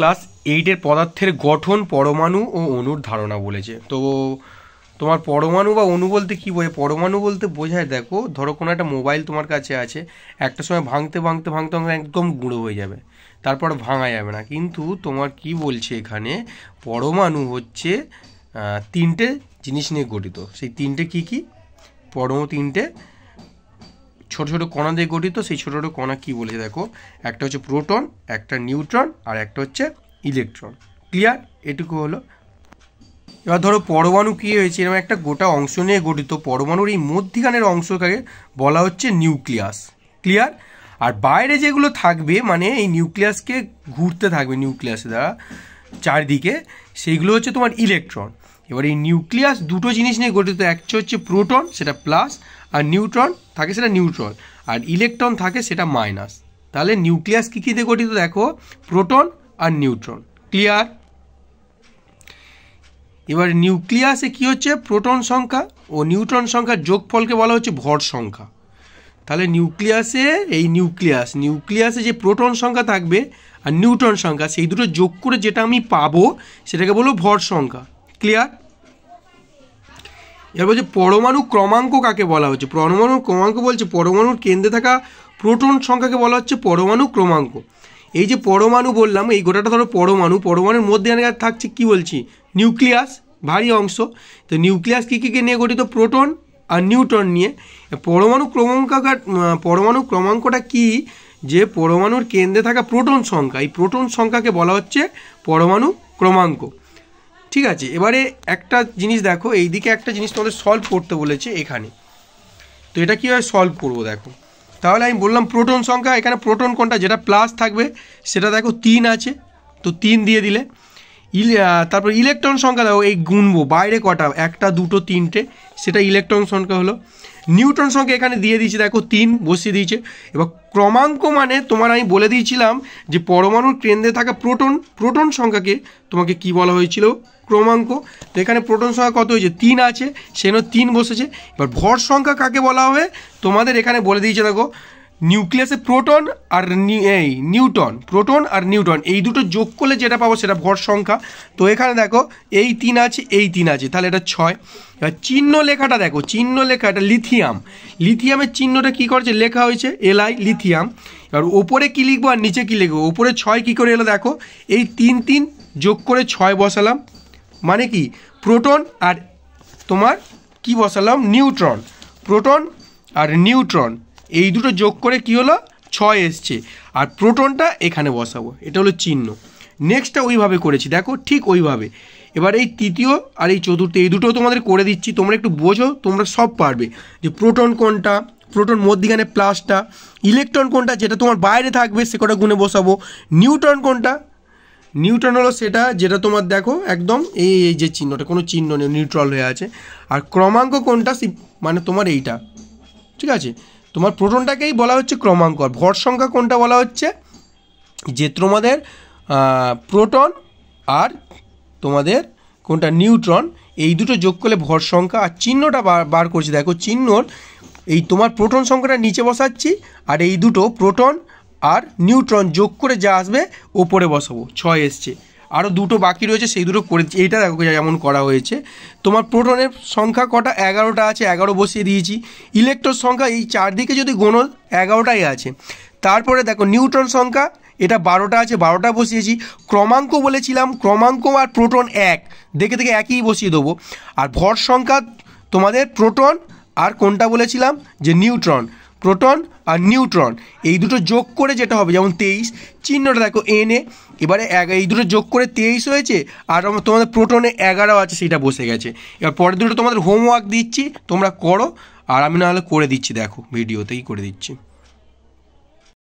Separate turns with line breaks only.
Class 8-এর পদার্থের গঠন, পরমাণু ও অণুর ধারণা বলেছে। তো তোমার পরমাণু বা অণু বলতে কী বোঝায়? পরমাণু বলতে বোঝায়, দেখো ধরো কোনো একটা মোবাইল তোমার কাছে আছে, একটা সময় ভাঙতে ভাঙতে ভাঙতে ভাঙতে একদম গুঁড়ো হয়ে যাবে, তারপর ভাঙা যাবে না। কিন্তু তোমার কি বলছে এখানে, পরমাণু হচ্ছে 3টে জিনিস নিয়ে গঠিত। সেই 3টে কী কী? পরমাণু 3টে ছোটো ছোটো কণা দিয়ে গঠিত। সেই ছোটো ছোটো কণা কী বলেছে দেখো, একটা হচ্ছে প্রোটন, একটা নিউট্রন, আর একটা হচ্ছে ইলেকট্রন। ক্লিয়ার? এটুকু হলো। এবার ধরো পরমাণু কী হয়েছে, এরকম একটা গোটা অংশ নিয়ে গঠিত। পরমাণুর এই মধ্যিখানের অংশটাকে বলা হচ্ছে নিউক্লিয়াস। ক্লিয়ার? আর বাইরে যেগুলো থাকবে, মানে এই নিউক্লিয়াসকে ঘুরতে থাকবে নিউক্লিয়াস দ্বারা চারদিকে, সেইগুলো হচ্ছে তোমার ইলেকট্রন। এবার এই নিউক্লিয়াস দুটো জিনিস নিয়ে গঠিত, একটা হচ্ছে প্রোটন, সেটা প্লাস, আর নিউট্রন থাকে সেটা নিউট্রন, আর ইলেকট্রন থাকে সেটা মাইনাস। তাহলে নিউক্লিয়াস কী কী দিয়ে গঠিত দেখো, প্রোটন আর নিউট্রন। ক্লিয়ার? এবার নিউক্লিয়াসে কি হচ্ছে, প্রোটন সংখ্যা ও নিউট্রন সংখ্যার যোগফলকে বলা হচ্ছে ভর সংখ্যা। তাহলে নিউক্লিয়াসে এই নিউক্লিয়াসে যে প্রোটন সংখ্যা থাকবে আর নিউট্রন সংখ্যা, সেই দুটো যোগ করে যেটা আমি পাবো সেটাকে বলবো ভর সংখ্যা। ক্লিয়ার? এবার বলছে পরমাণু ক্রমাঙ্ক কাকে বলা হচ্ছে? পরমাণু ক্রমাঙ্ক বলছে পরমাণুর কেন্দ্রে থাকা প্রোটন সংখ্যাকে বলা হচ্ছে পরমাণু ক্রমাঙ্ক। এই যে পরমাণু বললাম, এই গোটাটা ধরো পরমাণুর মধ্যে থাকছে কি বলছি, নিউক্লিয়াস, ভারী অংশ। তো নিউক্লিয়াস কী কী নিয়ে গঠিত? প্রোটন আর নিউট্রন নিয়ে। পরমাণু ক্রমাঙ্কটা কি, যে পরমাণুর কেন্দ্রে থাকা প্রোটন সংখ্যা, এই প্রোটন সংখ্যাকে বলা হচ্ছে পরমাণু ক্রমাঙ্ক। ঠিক আছে? এবারে একটা জিনিস দেখো, এইদিকে একটা জিনিস তোমাদের সলভ করতে বলেছে এখানে। তো এটা কীভাবে সলভ করবো দেখো। তাহলে আমি বললাম প্রোটন সংখ্যা, এখানে প্রোটন কোনটা, যেটা প্লাস থাকবে সেটা দেখো 3 আছে, তো 3 দিয়ে দিলে। তারপর ইলেকট্রন সংখ্যা দেখো, এই গুনবো বাইরে কটা, 1 2 3টে, সেটা ইলেকট্রন সংখ্যা হলো। নিউট্রন সংখ্যা এখানে দিয়ে দিয়েছি দেখো, 3 বসিয়ে দিয়েছে। এবার ক্রমাঙ্ক মানে তোমার আমি বলে দিয়েছিলাম যে পরমাণুর কেন্দ্রে থাকা প্রোটন সংখ্যাকে তোমাকে কি বলা হয়েছিল, ক্রমাঙ্ক। তো এখানে প্রোটন সংখ্যা কত হয়েছে, 3 আছে, সেখানে 3 বসেছে। এবার ভর সংখ্যা কাকে বলা হবে, তোমাদের এখানে বলে দিয়েছে দেখো, নিউক্লিয়াসে প্রোটন আর নিউট্রন এই দুটো যোগ করলে যেটা পাবো সেটা ভর সংখ্যা। তো এখানে দেখো এই 3 আছে, এই 3 আছে, তাহলে এটা 6। এবার চিহ্ন লেখাটা দেখো, এটা লিথিয়ামের চিহ্নটা কী করেছে, লেখা হয়েছে Li, লিথিয়াম। এবার ওপরে কী লিখবো আর নিচে কী লিখবো, ওপরে 6 কী করে এলো দেখো, এই 3 যোগ করে 6 বসালাম, মানে কি প্রোটন আর তোমার কি বসালাম, নিউট্রন। প্রোটন আর নিউট্রন এই দুটো যোগ করে কি হলো, 6 এসছে, আর প্রোটনটা এখানে বসাবো, এটা হলো চিহ্ন। নেক্সটটা ওইভাবে করেছি দেখো, ঠিক ওইভাবে। এবার এই তৃতীয় আর এই চতুর্থ, এই দুটো তোমাদের করে দিচ্ছি, তোমরা একটু বোঝো, তোমরা সব পারবে। যে প্রোটন কোনটা, প্রোটন মধ্যিখানে প্লাসটা, ইলেকট্রন কোনটা যেটা তোমার বাইরে থাকবে সে কটা গুণে বসাবো, নিউট্রন কোনটা, নিউট্রন হলো সেটা যেটা তোমার দেখো একদম এই যে চিহ্নটা, কোনো চিহ্ন নেই, নিউট্রাল হয়ে আছে। আর ক্রমাঙ্ক কোনটা, মানে তোমার এইটা। ঠিক আছে? তোমার প্রোটনটাকেই বলা হচ্ছে ক্রমাঙ্ক। আর ভর সংখ্যা কোনটা বলা হচ্ছে, যে তোমাদের প্রোটন আর তোমাদের কোনটা, নিউট্রন, এই দুটো যোগ করলে ভর সংখ্যা। আর চিহ্নটা বার করছি দেখো, চিহ্নর এই তোমার প্রোটন সংখ্যাটা নিচে বসাচ্ছি, আর এই দুটো প্রোটন আর নিউট্রন যোগ করে যা আসবে ওপরে বসাবো, 6 এসছে। আরও দুটো বাকি রয়েছে, সেই দুটো করে দিচ্ছি। এইটা দেখো যেমন করা হয়েছে। তোমার প্রোটনের সংখ্যা কটা, 11টা আছে, 11 বসিয়ে দিয়েছি। ইলেকট্রন সংখ্যা এই চারদিকে যদি গোনো 11টাই আছে। তারপরে দেখো নিউট্রন সংখ্যা, এটা 12টা আছে, 12টা বসিয়েছি। ক্রমাঙ্ক বলেছিলাম, ক্রমাঙ্ক আর প্রোটন এক, দেখে দেখে একই বসিয়ে দেবো। আর ভর সংখ্যা তোমাদের প্রোটন আর কোনটা বলেছিলাম, যে নিউট্রন। প্রোটন আর নিউট্রন এই দুটো যোগ করে যেটা হবে, যেমন 23, চিহ্নটা দেখো Na। এবারে এই দুটো যোগ করে 23 হয়েছে, আর তোমাদের প্রোটনে 11 আছে, সেটা বসে গেছে। এবার পরের দুটো তোমাদের হোমওয়ার্ক দিচ্ছি, তোমরা করো, আর আমি নাহলে করে দিচ্ছি, দেখো ভিডিওতেই করে দিচ্ছি।